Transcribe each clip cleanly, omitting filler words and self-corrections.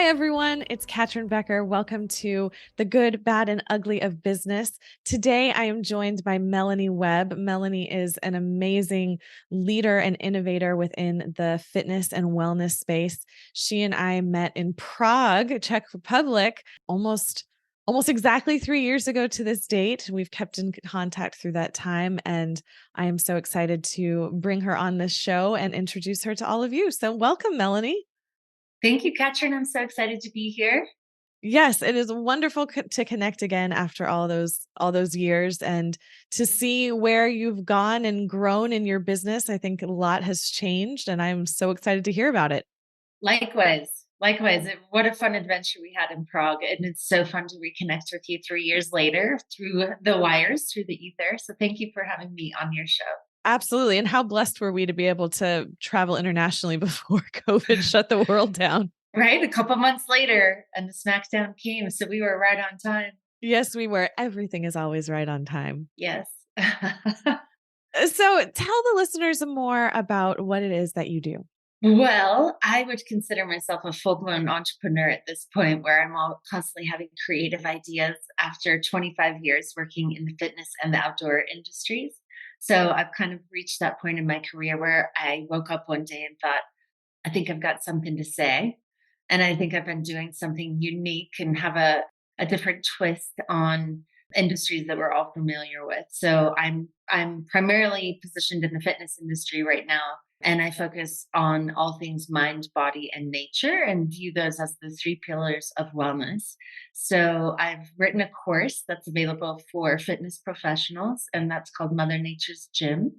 everyone. It's Catryn Becker. Welcome to the Good, Bad, and Ugly of Business. Today, I am joined by Melanie Webb. Melanie is an amazing leader and innovator within the fitness and wellness space. She and I met in Prague, Czech Republic, almost exactly 3 years ago to this date. We've kept in contact through that time, and I am so excited to bring her on this show and introduce her to all of you. So welcome, Melanie. Thank you, Catryn. I'm so excited to be here. Yes, it is wonderful to connect again after all those years and to see where you've gone and grown in your business. I think a lot has changed and I'm so excited to hear about it. Likewise, likewise. What a fun adventure we had in Prague. And it's so fun to reconnect with you 3 years later through the wires, through the ether. So thank you for having me on your show. Absolutely. And how blessed were we to be able to travel internationally before COVID shut the world down? Right? A couple months later, and the smackdown came. So we were right on time. Yes, we were. Everything is always right on time. Yes. So tell the listeners more about what it is that you do. Well, I would consider myself a full-blown entrepreneur at this point where I'm all constantly having creative ideas after 25 years working in the fitness and the outdoor industries. So I've kind of reached that point in my career where I woke up one day and thought, I think I've got something to say. And I think I've been doing something unique and have a different twist on industries that we're all familiar with. So I'm primarily positioned in the fitness industry right now. And I focus on all things mind, body, and nature and view those as the three pillars of wellness. So I've written a course that's available for fitness professionals, and that's called Mother Nature's Gym.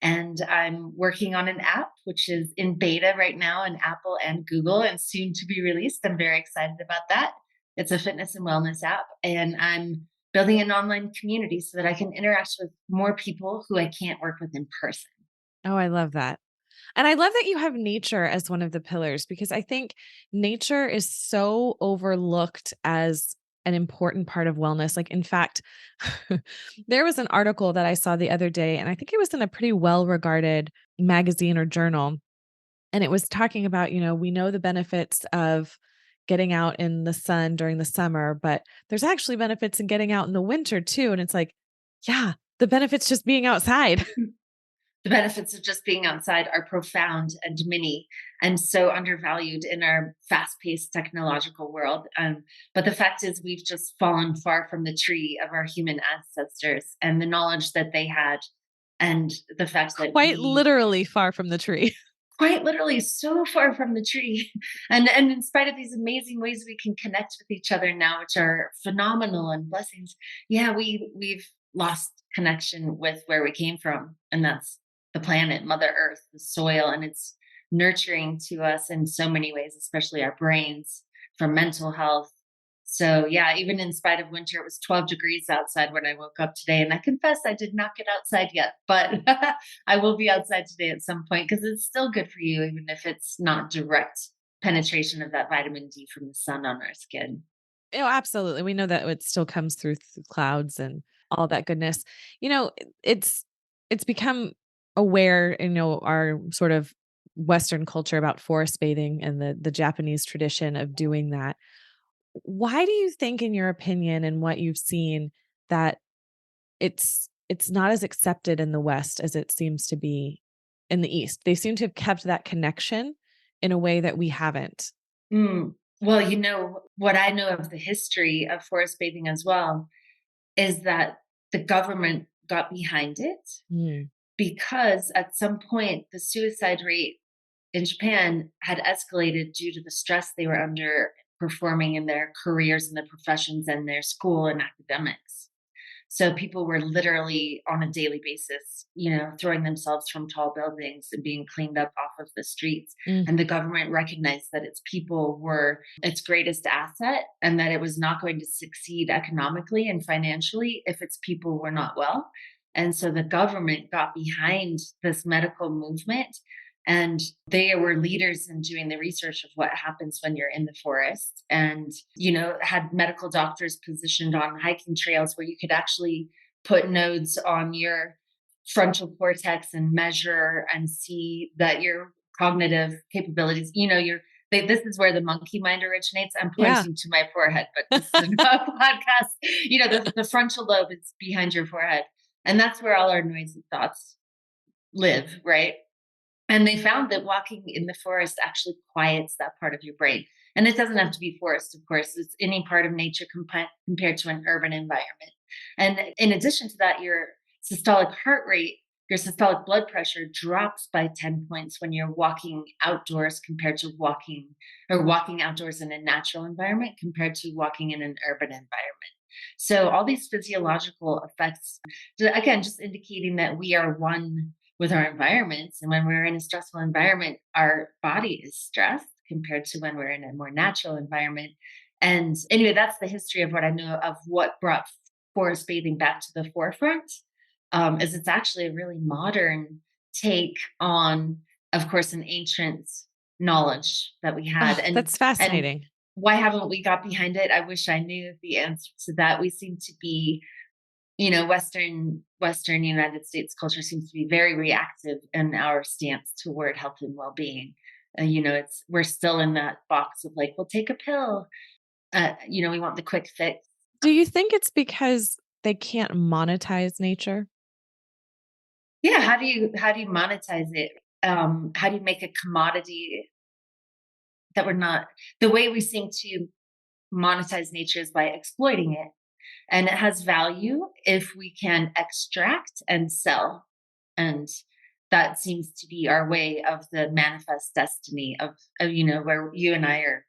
And I'm working on an app, which is in beta right now on Apple and Google and soon to be released. I'm very excited about that. It's a fitness and wellness app. And I'm building an online community so that I can interact with more people who I can't work with in person. Oh, I love that. And I love that you have nature as one of the pillars because I think nature is so overlooked as an important part of wellness. Like, in fact, there was an article that I saw the other day, and I think it was in a pretty well regarded magazine or journal. And it was talking about, we know the benefits of getting out in the sun during the summer, but there's actually benefits in getting out in the winter too. And it's like, yeah, the benefits just being outside. The benefits of just being outside are profound and many and so undervalued in our fast-paced technological world. But the fact is we've just fallen far from the tree of our human ancestors and the knowledge that they had, and the fact that Quite we literally far from the tree. quite literally so far from the tree. And in spite of these amazing ways we can connect with each other now, which are phenomenal and blessings, yeah, we've lost connection with where we came from. And that's the planet, Mother Earth, the soil, and it's nurturing to us in so many ways, especially our brains, for mental health. So yeah, even in spite of winter, it was 12 degrees outside when I woke up today. And I confess I did not get outside yet, but I will be outside today at some point because it's still good for you, even if it's not direct penetration of that vitamin D from the sun on our skin. Oh, absolutely. We know that it still comes through clouds and all that goodness. You know, it's become aware, our sort of Western culture about forest bathing and the Japanese tradition of doing that. Why do you think, in your opinion and what you've seen, that it's not as accepted in the West as it seems to be in the East? They seem to have kept that connection in a way that we haven't. Mm. Well, what I know of the history of forest bathing as well is that the government got behind it Mm. because at some point the suicide rate in Japan had escalated due to the stress they were under performing in their careers and their professions and their school and academics. So people were literally on a daily basis, throwing themselves from tall buildings and being cleaned up off of the streets. Mm. And the government recognized that its people were its greatest asset and that it was not going to succeed economically and financially if its people were not well. And so the government got behind this medical movement, and they were leaders in doing the research of what happens when you're in the forest, and, had medical doctors positioned on hiking trails where you could actually put nodes on your frontal cortex and measure and see that your cognitive capabilities, your This is where the monkey mind originates. I'm Yeah. pointing to my forehead, but this is not a podcast. The frontal lobe is behind your forehead. And that's where all our noisy thoughts live, right? And they found that walking in the forest actually quiets that part of your brain. And it doesn't have to be forest, of course, it's any part of nature compared to an urban environment. And in addition to that, systolic heart rate, your systolic blood pressure drops by 10 points when you're walking outdoors compared to walking outdoors in a natural environment compared to walking in an urban environment. So all these physiological effects, again, just indicating that we are one with our environments. And when we're in a stressful environment, our body is stressed compared to when we're in a more natural environment. And anyway, that's the history of what I know of what brought forest bathing back to the forefront. Is it's actually a really modern take on, of course, an ancient knowledge that we had. Oh, And that's and fascinating. why haven't we got behind it? I wish I knew the answer to that. We seem to be, Western United States culture seems to be very reactive in our stance toward health and well-being. We're still in that box of like, we'll take a pill. We want the quick fix. Do you think it's because they can't monetize nature? Yeah, how do you monetize it? How do you make a commodity that we're not? The way we seem to monetize nature is by exploiting it, and it has value if we can extract and sell. And that seems to be our way of the manifest destiny of where you and I are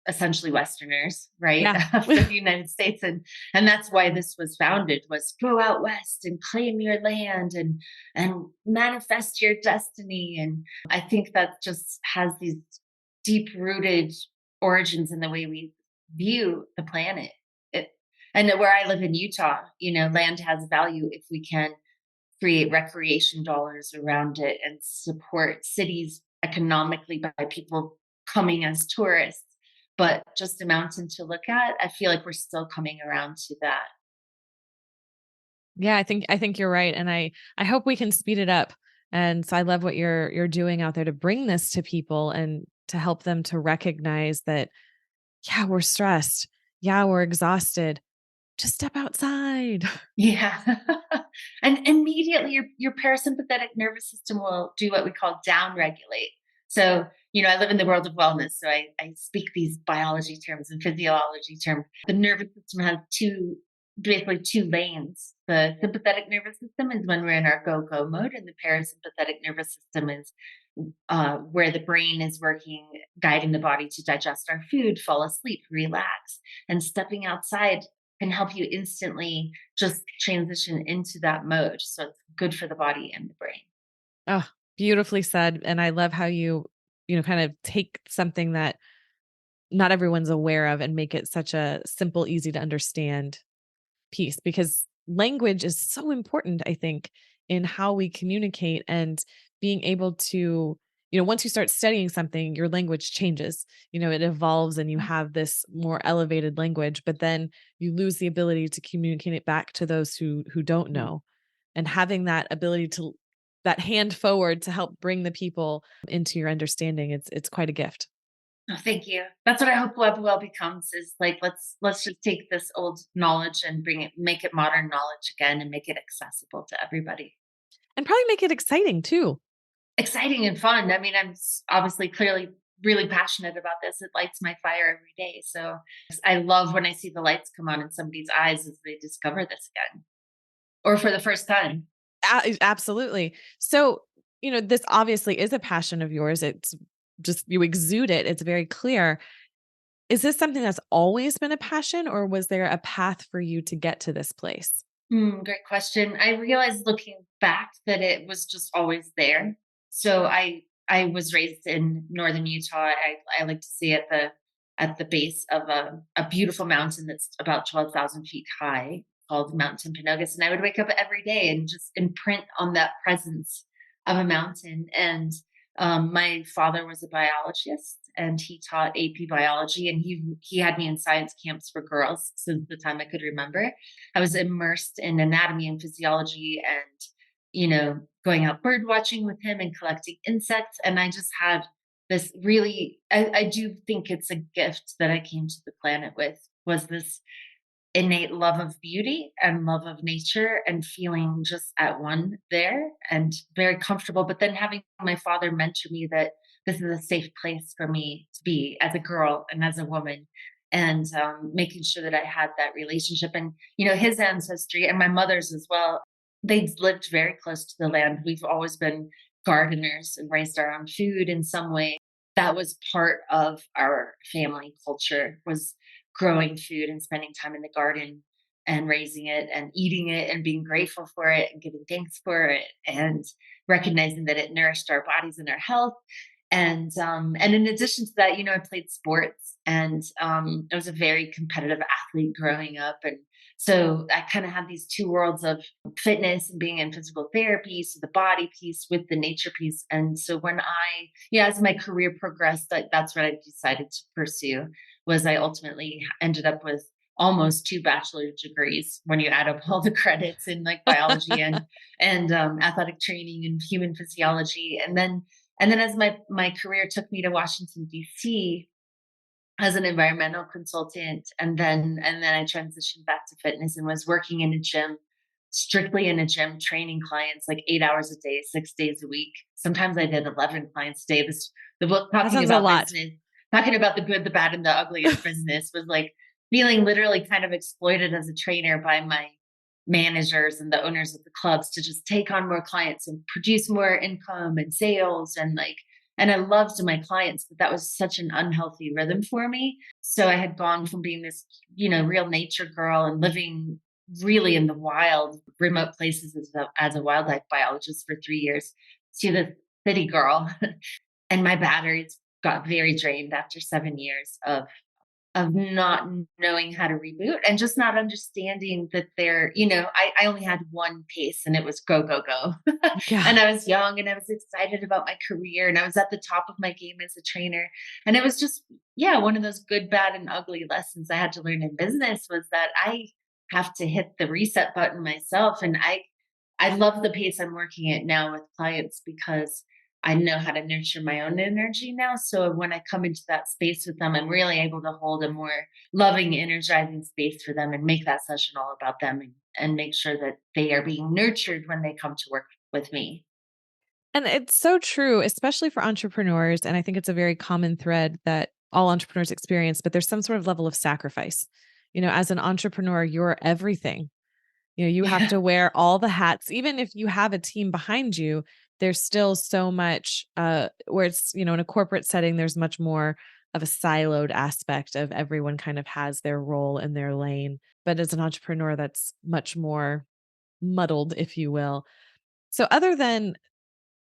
essentially Westerners, right? Yeah. Of the United States. And that's why this was founded, was go out west and claim your land and manifest your destiny. And I think that just has these deep rooted origins in the way we view the planet. It, and where I live in Utah, land has value if we can create recreation dollars around it and support cities economically by people coming as tourists. But just a mountain to look at, I feel like we're still coming around to that. Yeah, I think you're right, and I hope we can speed it up. And so I love what you're doing out there to bring this to people and to help them to recognize that, yeah, we're stressed. Yeah, we're exhausted. Just step outside. Yeah. And immediately your parasympathetic nervous system will do what we call down regulate. So, I live in the world of wellness. So I speak these biology terms and physiology terms. The nervous system has basically two lanes. The sympathetic nervous system is when we're in our go mode, and the parasympathetic nervous system is where the brain is working, guiding the body to digest our food, fall asleep, relax. And stepping outside can help you instantly just transition into that mode. So it's good for the body and the brain. Oh, beautifully said. And I love how you kind of take something that not everyone's aware of and make it such a simple, easy to understand piece, because language is so important, I think, in how we communicate and being able to, once you start studying something, your language changes. It evolves and you have this more elevated language, but then you lose the ability to communicate it back to those who don't Mhm. know. And having that ability to that hand forward to help bring the people into your understanding, it's quite a gift. Oh, thank you. That's what I hope WebbWell becomes, is like, let's just take this old knowledge and make it modern knowledge again and make it accessible to everybody. And probably make it exciting too. Exciting and fun. I mean, obviously clearly really passionate about this. It lights my fire every day. So I love when I see the lights come on in somebody's eyes as they discover this again or for the first time. Absolutely. So, this obviously is a passion of yours. It's just you exude it. It's very clear. Is this something that's always been a passion, or was there a path for you to get to this place? Great question. I realized looking back that it was just always there. So I was raised in northern Utah. I like to see at the base of a beautiful mountain that's about 12,000 feet high called Mount Timpanogos. And I would wake up every day and just imprint on that presence of a mountain. And my father was a biologist and he taught AP biology, and he had me in science camps for girls since the time I could remember. I was immersed in anatomy and physiology and, going out bird watching with him and collecting insects. And I just had this really, I do think it's a gift that I came to the planet with, was this innate love of beauty and love of nature and feeling just at one there and very comfortable. But then having my father mentor me that this is a safe place for me to be as a girl and as a woman. And making sure that I had that relationship. And, his ancestry and my mother's as well, they lived very close to the land. We've always been gardeners and raised our own food in some way. That was part of our family culture, was growing food and spending time in the garden and raising it and eating it and being grateful for it and giving thanks for it and recognizing that it nourished our bodies and our health. And in addition to that, I played sports, and I was a very competitive athlete growing up. And so I kind of had these two worlds of fitness and being in physical therapy, so the body piece with the nature piece. And so as my career progressed, that's what I decided to pursue. Was I ultimately ended up with almost 2 bachelor's degrees when you add up all the credits in like biology and athletic training and human physiology. And then as my career took me to Washington, D.C. as an environmental consultant, and then I transitioned back to fitness and was working in a gym, strictly in a gym, training clients like 8 hours a day, 6 days a week. Sometimes I did 11 clients a day. The book That talking sounds a about lot. business, talking about the good, the bad, and the ugly of business, was like feeling literally kind of exploited as a trainer by my managers and the owners of the clubs to just take on more clients and produce more income and sales, and I loved my clients, but that was such an unhealthy rhythm for me. So I had gone from being this, real nature girl and living really in the wild, remote places as a wildlife biologist for 3 years, to the city girl. And my batteries got very drained after 7 years of not knowing how to reboot and just not understanding that I only had one pace, and it was go, go, go. Yeah. And I was young and I was excited about my career and I was at the top of my game as a trainer. And it was just, yeah, one of those good, bad, and ugly lessons I had to learn in business, was that I have to hit the reset button myself. And I love the pace I'm working at now with clients, because I know how to nurture my own energy now. So when I come into that space with them, I'm really able to hold a more loving, energizing space for them and make that session all about them, and make sure that they are being nurtured when they come to work with me. And it's so true, especially for entrepreneurs. And I think it's a very common thread that all entrepreneurs experience, but there's some sort of level of sacrifice. As an entrepreneur, you're everything. You have Yeah. to wear all the hats. Even if you have a team behind you, there's still so much where it's, in a corporate setting, there's much more of a siloed aspect of everyone kind of has their role in their lane. But as an entrepreneur, that's much more muddled, if you will. So, other than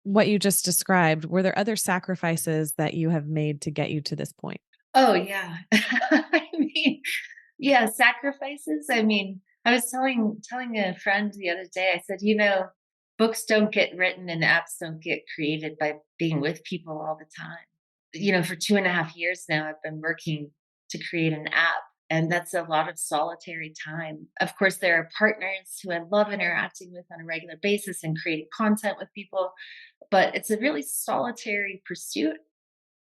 what you just described, were there other sacrifices that you have made to get you to this point? Oh, yeah. I mean, yeah, sacrifices. I mean, I was telling a friend the other day, I said, books don't get written and apps don't get created by being with people all the time. For 2.5 years now, I've been working to create an app, and that's a lot of solitary time. Of course, there are partners who I love interacting with on a regular basis and creating content with people, but it's a really solitary pursuit,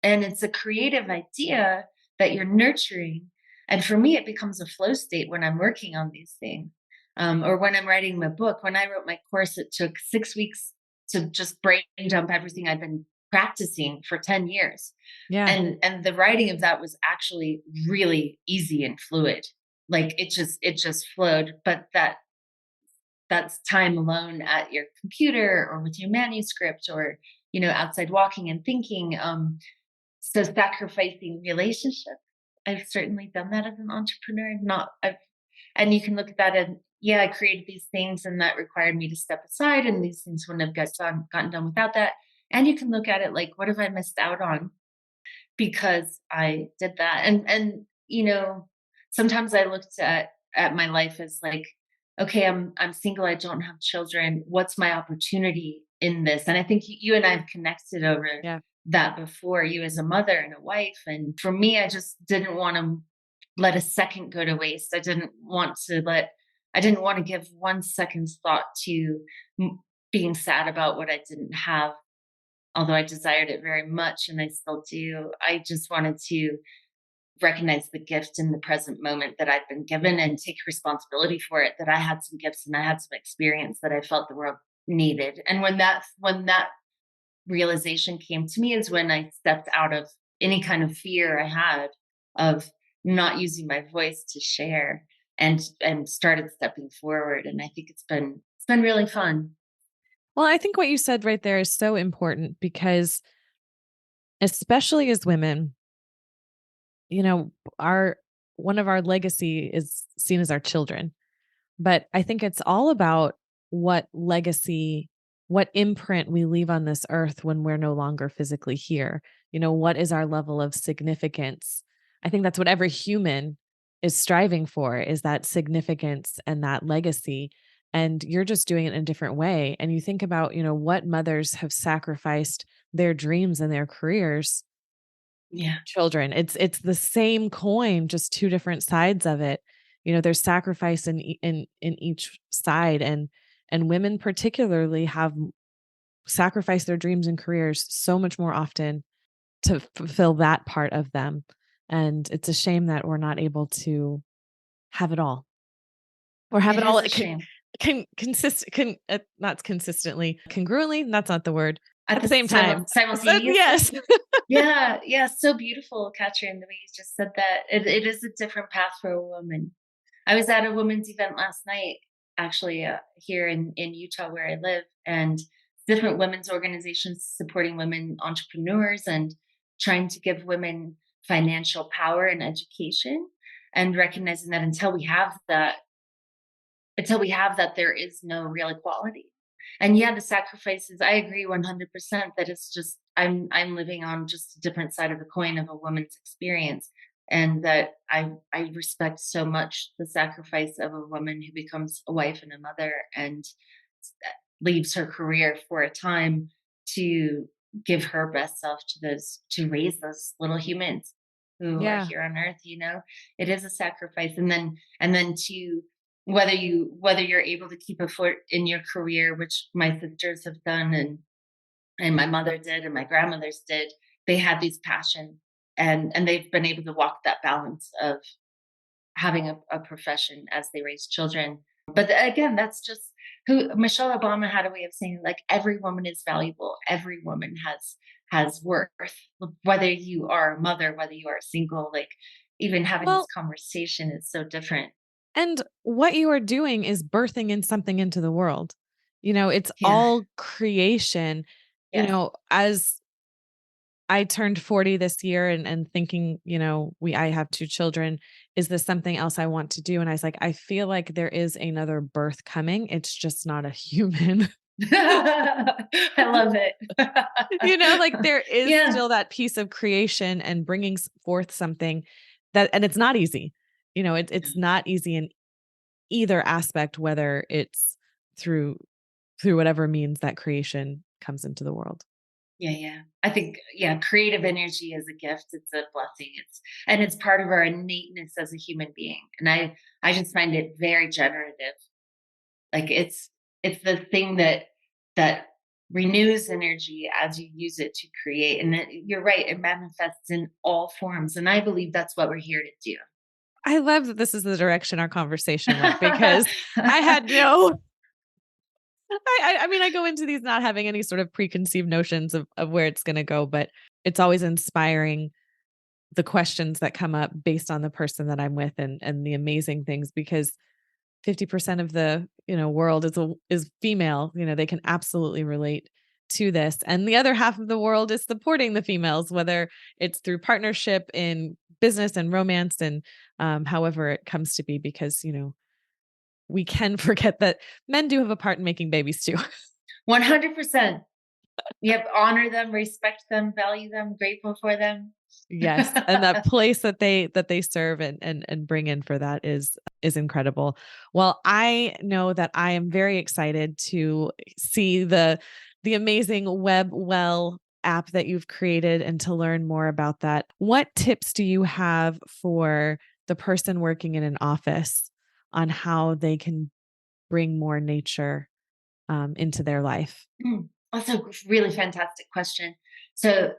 and it's a creative idea that you're nurturing. And for me, it becomes a flow state when I'm working on these things, or when I'm writing my book. When I wrote my course, it took 6 weeks to just brain dump everything I've been practicing for 10 years. Yeah. And the writing of that was actually really easy and fluid. Like it just flowed. But that's time alone at your computer or with your manuscript, or outside walking and thinking. So sacrificing relationship, I've certainly done that as an entrepreneur. And you can look at that and, yeah, I created these things and that required me to step aside, and these things wouldn't have gotten done without that. And you can look at it like, what have I missed out on because I did that? And sometimes I looked at my life as like, okay, I'm single, I don't have children. What's my opportunity in this? And I think you and I have connected over Yeah. that before, you as a mother and a wife. And for me, I just didn't want to let a second go to waste. I didn't want to give 1 second's thought to being sad about what I didn't have although I desired it very much and I still do. I just wanted to recognize the gift in the present moment that I've been given and take responsibility for it, that I had some gifts and I had some experience that I felt the world needed. And when that realization came to me is when I stepped out of any kind of fear I had of not using my voice to share, and started stepping forward. And I think it's been really fun. Well, I think what you said right there is so important because especially as women, our one of our legacy is seen as our children. But I think it's all about what legacy, what imprint we leave on this earth when we're no longer physically here. What is our level of significance? I think that's what every human is striving for is that significance and that legacy. And you're just doing it in a different way. And you think about, what mothers have sacrificed their dreams and their careers Yeah. children. It's the same coin, just two different sides of it. There's sacrifice in each side, and women particularly have sacrificed their dreams and careers so much more often to fulfill that part of them. And it's a shame that we're not able to have it all. Or have It it all is a shame. not consistently, congruently, that's not the word. At At the the same time. So yes. simultaneously? Yeah, yeah, so beautiful, Catryn, the way you just said that. It is a different path for a woman. I was at a women's event last night, actually, here in Utah where I live, and different women's organizations supporting women entrepreneurs and trying to give women financial power and education, and recognizing that until we have that, there is no real equality. And yeah, the sacrifices, I agree 100% that it's just I'm living on just a different side of the coin of a woman's experience. And that I respect so much the sacrifice of a woman who becomes a wife and a mother and leaves her career for a time to give her best self to raise those little humans who are Yeah. here on earth. It is a sacrifice. And then to whether you're able to keep a foot in your career, which my sisters have done, and my mother did, and my grandmothers did. They had these passions, and they've been able to walk that balance of having a profession as they raise children. But again, that's just who Michelle Obama had a way of saying, like, every woman is valuable. Every woman has worth, whether you are a mother, whether you are single. Like, even having this Well, conversation is so different. and what you are doing is birthing in something into the world. It's Yeah. all creation. Yes. As I turned 40 this year and thinking, I have two children. Is this something else I want to do? And I was like, I feel like there is another birth coming. It's just not a human. I love it. Like there is Yeah. still that piece of creation and bringing forth something that, and it's not easy. It's not easy in either aspect, whether it's through whatever means that creation comes into the world. Yeah, yeah. I think, yeah, creative energy is a gift. It's a blessing. It's part of our innateness as a human being. And I just find it very generative. Like, it's the thing that renews energy as you use it to create. And you're right, it manifests in all forms. And I believe that's what we're here to do. I love that this is the direction our conversation went because I had no I mean, I go into these not having any sort of preconceived notions of where it's gonna go, but it's always inspiring the questions that come up based on the person that I'm with and the amazing things because 50% of the, world is female, they can absolutely relate to this. And the other half of the world is supporting the females, whether it's through partnership in business and romance and however it comes to be, because, we can forget that men do have a part in making babies too. 100%. Yep. Honor them, respect them, value them, grateful for them. Yes, and that place that they serve and bring in for that is incredible. Well, I know that I am very excited to see the amazing WebbWell app that you've created and to learn more about that. What tips do you have for the person working in an office on how they can bring more nature into their life? Also, a really fantastic question. So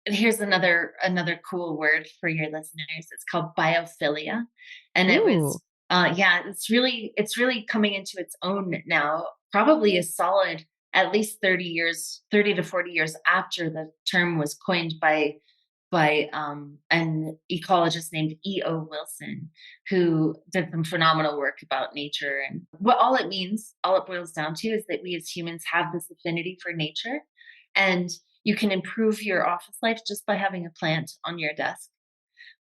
here's another cool word for your listeners. It's called biophilia, and it Ooh. was yeah, it's really coming into its own now. Probably a solid at least 30 years, 30 to 40 years after the term was coined by an ecologist named E.O. Wilson, who did some phenomenal work about nature. And what all it means, all it boils down to, is that we as humans have this affinity for nature. And you can improve your office life just by having a plant on your desk.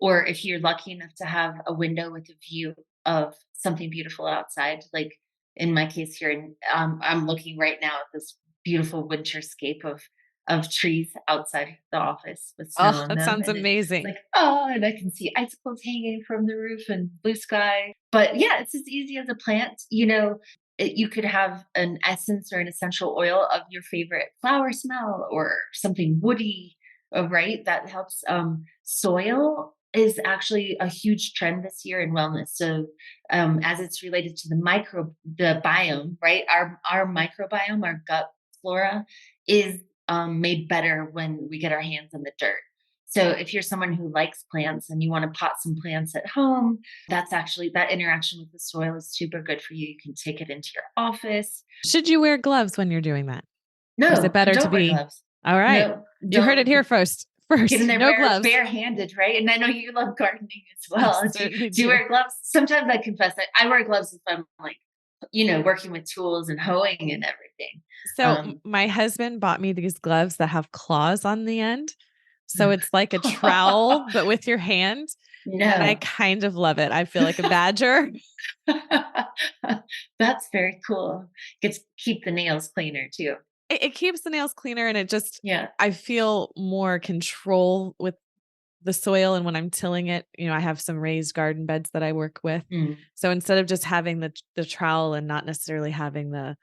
Or if you're lucky enough to have a window with a view of something beautiful outside, like in my case here, I'm looking right now at this beautiful winterscape of trees outside the office with snow Oh, on that them. sounds And it's amazing. like, oh, and I can see icicles hanging from the roof and blue sky. But yeah, it's as easy as a plant. You could have an essence or an essential oil of your favorite flower smell or something woody, right? That helps. Soil is actually a huge trend this year in wellness. So, as it's related to the biome, right? Our microbiome, our gut flora, is made better when we get our hands in the dirt. So, if you're someone who likes plants and you want to pot some plants at home, that's actually that interaction with the soil is super good for you. You can take it into your office. Should you wear gloves when you're doing that? Or is it No, better to don't wear be gloves. all right. No, You heard it don't here first. get in First, there no gloves. barehanded, right? And I know you love gardening as I well. certainly Do you do. wear gloves? Sometimes I confess that I wear gloves if I'm like, working with tools and hoeing and everything. So my husband bought me these gloves that have claws on the end. So it's like a trowel, but with your hand. And I No. kind of love it. I feel like a badger. That's very cool. Gets keep the nails cleaner too. It keeps the nails cleaner and it just, Yeah. I feel more control with the soil. And when I'm tilling it, I have some raised garden beds that I work with. Mm. So instead of just having the trowel and not necessarily having the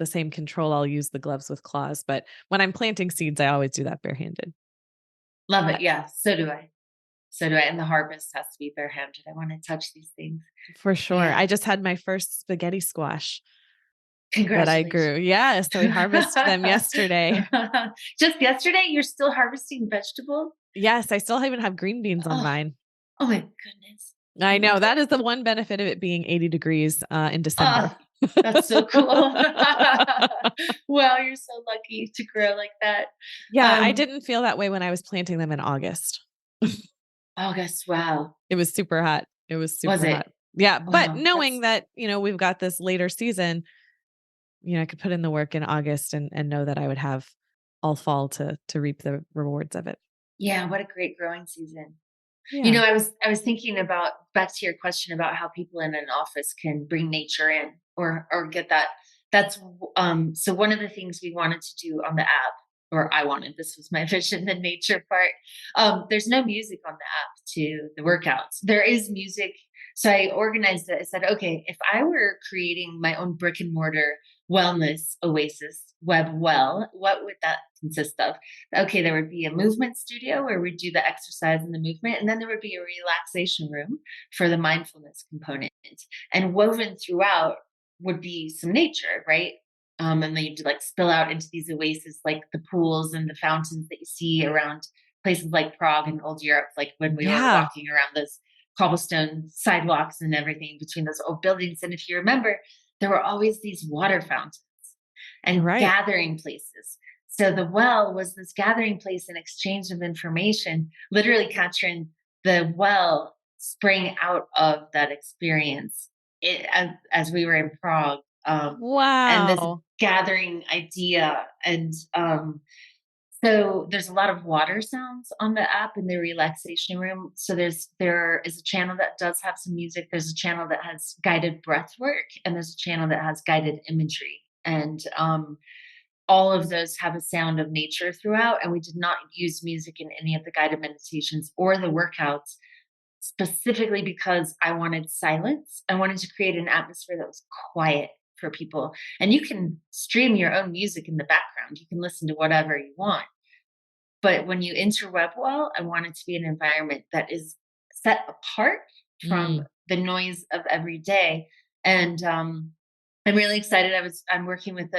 same control, I'll use the gloves with claws. But when I'm planting seeds, I always do that barehanded. Love Uh, it. Yeah. So do I. So do I. And the harvest has to be barehanded. I want to touch these things. For sure. Yeah. I just had my first spaghetti squash that I Congratulations. grew. Yeah, so we harvested them yesterday. Just yesterday, you're still harvesting vegetables? Yes, I still even have green beans on Oh, mine. oh my goodness. I I know, love that it. is the one benefit of it being 80 degrees, in December. Oh, that's so cool. Wow, you're so lucky to grow like that. Yeah, I Um, didn't feel that way when I was planting them in August. August, wow. It was super hot. It was Was super hot. it? Yeah, but Wow, knowing that's that, we've got this later season, I could put in the work in August and know that I would have all fall to reap the rewards of it. yeah, what a great growing season. Yeah. I was thinking about back to your question about how people in an office can bring nature in or get that. That's so one of the things we wanted to do on the app, or I wanted, this was my vision, the nature part. There's no music on the app to the workouts. There is music. So I organized it. I said, okay, if I were creating my own brick and mortar wellness oasis, WebbWell, what would that consist of? Okay, there would be a movement studio where we do the exercise and the movement, and then there would be a relaxation room for the mindfulness component. And woven throughout would be some nature, right? And then you'd like spill out into these oases, like the pools and the fountains that you see around places like Prague and old Europe, like when we were Yeah, walking around those cobblestone sidewalks and everything between those old buildings. And if you remember, there were always these water fountains you're and right. gathering places. So the well was this gathering place and exchange of information. Literally, Catryn, the well sprang out of that experience as we were in Prague. And this Wow. gathering idea. And so there's a lot of water sounds on the app in the relaxation room. So there is a channel that does have some music. There's a channel that has guided breath work, and there's a channel that has guided imagery. And all of those have a sound of nature throughout. And we did not use music in any of the guided meditations or the workouts, specifically because I wanted silence. I wanted to create an atmosphere that was quiet for people. And you can stream your own music in the background, you can listen to whatever you want. But when you enter WebbWell, I want it to be an environment that is set apart from Mm. the noise of every day. And I'm really excited. I'm working with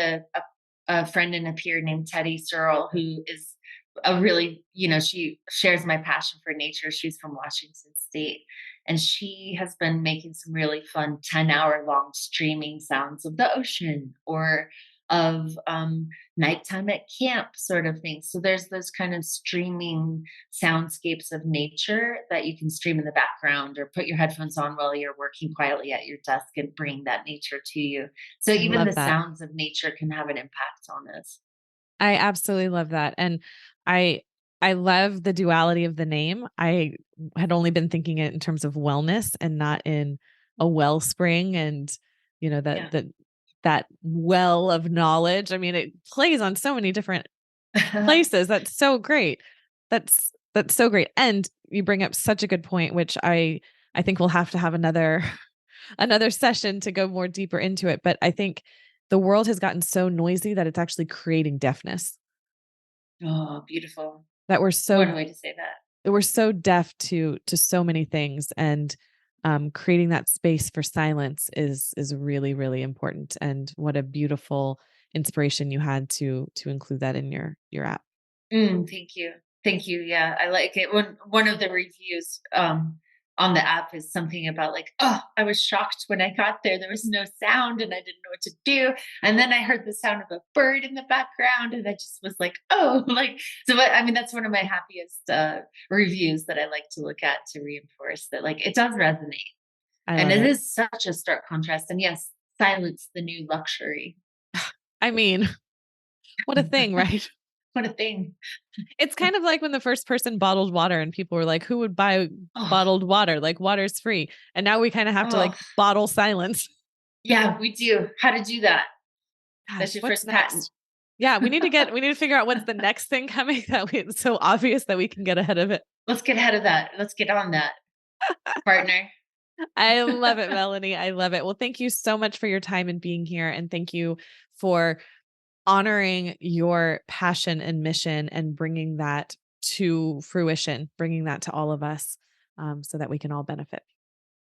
a friend and a peer named Teddy Searle, who is a really, she shares my passion for nature. She's from Washington State. And she has been making some really fun 10-hour long streaming sounds of the ocean or of nighttime at camp sort of thing. So there's those kind of streaming soundscapes of nature that you can stream in the background or put your headphones on while you're working quietly at your desk and bring that nature to you. So I even love the that. sounds of nature can have an impact on us. I absolutely love that. And I I love the duality of the name. I had only been thinking it in terms of wellness and not in a wellspring and Yeah. that well of knowledge. I mean, it plays on so many different places. That's so great. That's so great. And you bring up such a good point, which I think we'll have to have another another session to go more deeper into it. But I think the world has gotten so noisy that it's actually creating deafness. Oh, beautiful. That What a way to say that. we're so deaf to so many things, and creating that space for silence is really really important. And what a beautiful inspiration you had to include that in your app. Thank you. Thank you. Yeah, I like it. When one of the reviews on the app is something about like, oh, I was shocked when I got there. There was no sound and I didn't know what to do. And then I heard the sound of a bird in the background and I just was like, oh, like, so I mean, that's one of my happiest reviews that I like to look at to reinforce that like it does resonate. I And love it it. is such a stark contrast. And yes, silence, the new luxury. I mean, what a thing, right? What a thing. It's kind of like when the first person bottled water and people were like, who would buy Oh, bottled water? Like water's free. And now we kind of have to oh, like bottle silence. yeah, we do. How to do that. That's Gosh, your what's first patent. next? Yeah, we need to figure out what's the next thing coming it's so obvious that we can get ahead of it. Let's get ahead of that. Let's get on that, partner. I love it, Melanie. I love it. Well, thank you so much for your time and being here. And thank you for honoring your passion and mission and bringing that to fruition, bringing that to all of us so that we can all benefit.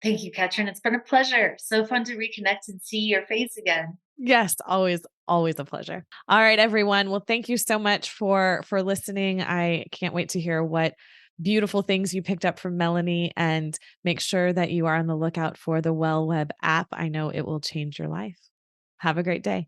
Thank you, Catryn. It's been a pleasure. So fun to reconnect and see your face again. Yes, always, always a pleasure. All right, everyone. Well, thank you so much for listening. I can't wait to hear what beautiful things you picked up from Melanie, and make sure that you are on the lookout for the WebbWell app. I know it will change your life. Have a great day.